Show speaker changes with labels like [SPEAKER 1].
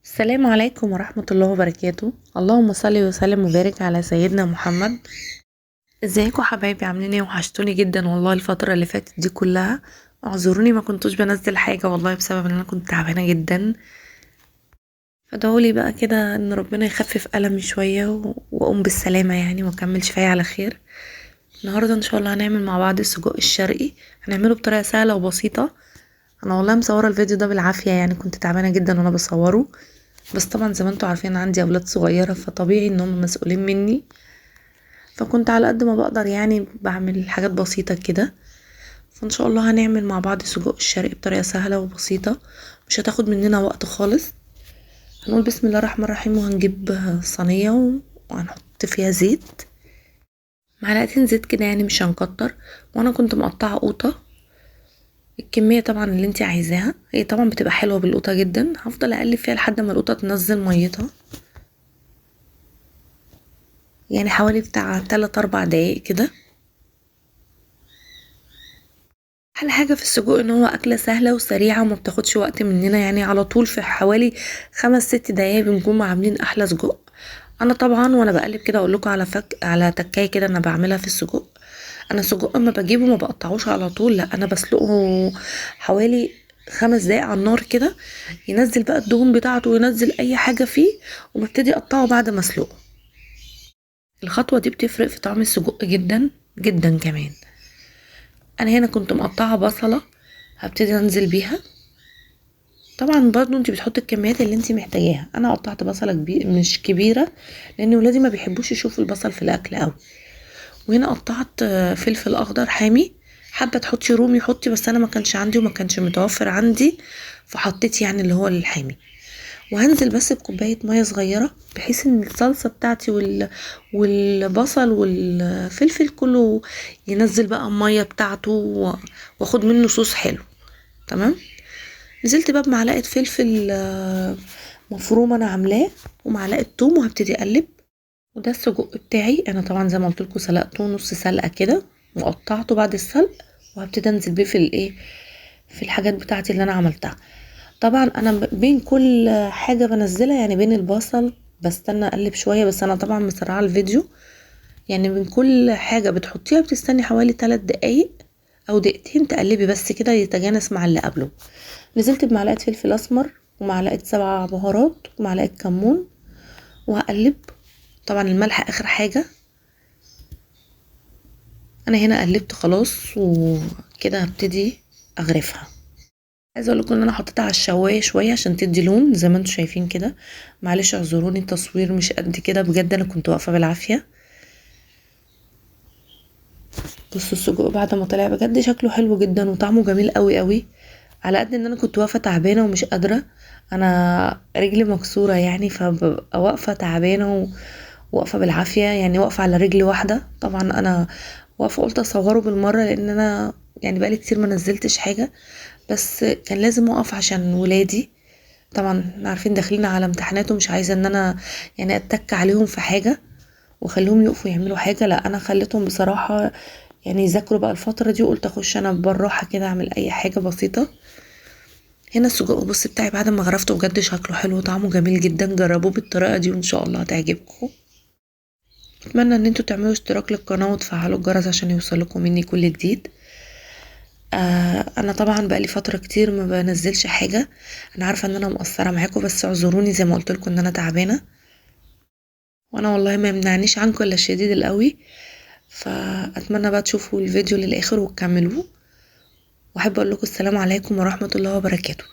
[SPEAKER 1] السلام عليكم ورحمة الله وبركاته. اللهم صل وسلم وبارك على سيدنا محمد. ازيكم حبايبي؟ عاملين ايه؟ وحشتوني جدا والله الفترة اللي فاتت دي كلها. اعذروني ما كنتش بنزل حاجة والله بسبب ان انا كنت تعبانة جدا، فدعولي بقى كده ان ربنا يخفف ألمي شوية واقوم بالسلامة يعني واكمل شفاية على خير. النهاردة ان شاء الله هنعمل مع بعض السجق الشرقي، هنعمله بطريقة سهلة وبسيطة. انا والله مصورة الفيديو ده بالعافية، يعني كنت تعبانة جدا وانا بصوره، بس طبعا زي ما انتوا عارفين عندي اولاد صغيره فطبيعي ان هم مسؤولين مني، فكنت على قد ما بقدر يعني بعمل حاجات بسيطه كده. فان شاء الله هنعمل مع بعض سجق الشرقي بطريقه سهله وبسيطه، مش هتاخد مننا وقت خالص. هنقول بسم الله الرحمن الرحيم وهنجيب صينيه وهنحط فيها زيت، معلقتين زيت كده يعني مش هنكتر. وانا كنت مقطعه قوطه، الكميه طبعا اللي انت عايزاها، هي طبعا بتبقى حلوه بالقوطه جدا. هفضل اقلب فيها لحد ما القوطه تنزل ميتها، يعني حوالي بتاع 3 4 دقايق كده. احلى حاجة في السجق ان هو اكلة سهلة وسريعة وما بتاخدش وقت مننا، يعني على طول في حوالي 5 6 دقايق بنكون عاملين احلى سجق. انا طبعا وانا بقلب كده اقول لكم على تكايه كده انا بعملها في السجق. انا السجق اما بجيبه ما بقطعوش على طول، لا انا بسلقه حوالي 5 دقايق على النار كده، ينزل بقى الدهون بتاعته وينزل اي حاجة فيه، وببتدي اقطعه بعد ما اسلقه. الخطوة دي بتفرق في طعم السجق جدا جدا كمان. انا هنا كنت مقطعه بصله، هبتدي انزل بيها. طبعا برضو انت بتحطي الكميات اللي انت محتاجاها. انا قطعت بصله مش كبيره، لان ولادي ما بيحبوش يشوفوا البصل في الاكل قوي. وهنا قطعت فلفل اخضر حامي. حابه تحطي رومي حطي، بس انا ما كانش عندي وما كانش متوفر عندي، فحطيت يعني اللي هو الحامي. وهنزل بس بكوبايه ميه صغيره بحيث ان الصلصه بتاعتي والبصل والفلفل كله ينزل بقى الميه بتاعته واخد منه صوص حلو. تمام. نزلت بقى بمعلقه فلفل مفروم انا عاملاه، ومعلقه توم، وهبتدي اقلب. وده السجق بتاعي انا طبعا زي ما قلت لكم سلقته نص سلقه كده، وقطعته بعد السلق، وهبتدي انزل بيه في الايه، في الحاجات بتاعتي اللي انا عملتها. طبعا انا بين كل حاجه بنزلها، يعني بين البصل بستنى اقلب شويه، بس انا طبعا مسرعه الفيديو. يعني بين كل حاجه بتحطيها بتستني حوالي 3 دقايق او دقيقتين تقلبي بس كده يتجانس مع اللي قبله. نزلت بمعلقه فلفل اسمر ومعلقه 7 بهارات ومعلقه كمون، وهقلب. طبعا الملح اخر حاجه. انا هنا قلبت خلاص وكده هبتدي اغرفها. عايزه اقول لكم ان انا حطيتها على الشوايه شويه عشان تدي لون زي ما انتم شايفين كده. معلش اعذروني التصوير مش قد كده بجد، انا كنت واقفه بالعافيه. بصوا السجق بعد ما طلع بجد شكله حلو جدا وطعمه جميل قوي قوي. على قد ان انا كنت واقفه تعبانه ومش قادره، انا رجلي مكسوره يعني، فببقى واقفه تعبانه واقفه بالعافيه، يعني واقفه على رجل واحده. طبعا انا واقفه قلت اصوره بالمره لان انا يعني بقالي كتير ما نزلتش حاجه، بس كان لازم اقف عشان ولادي. طبعا عارفين داخلين على امتحانات ومش عايزه ان انا يعني اتك عليهم في حاجه وخليهم يقفوا يعملوا حاجه، لا انا خليتهم بصراحه يعني يذاكروا بقى الفتره دي، وقلت اخش انا بالراحه كده اعمل اي حاجه بسيطه. هنا السجق بص بتاعي بعد ما غرفته بجد شكله حلو وطعمه جميل جدا. جربوه بالطريقه دي وان شاء الله هتعجبكم. اتمنى ان انتوا تعملوا اشتراك للقناه وتفعلوا الجرس عشان يوصلكم مني كل جديد. انا طبعا بقالي فتره كتير ما بنزلش حاجه، انا عارفه ان انا مقصره معاكم، بس اعذروني زي ما قلت لكم ان انا تعبانه، وانا والله ما يمنعنيش عنكم الا الشديد القوي. فاتمنى بقى تشوفوا الفيديو للاخر وتكملوه. واحب اقول لكم السلام عليكم ورحمه الله وبركاته.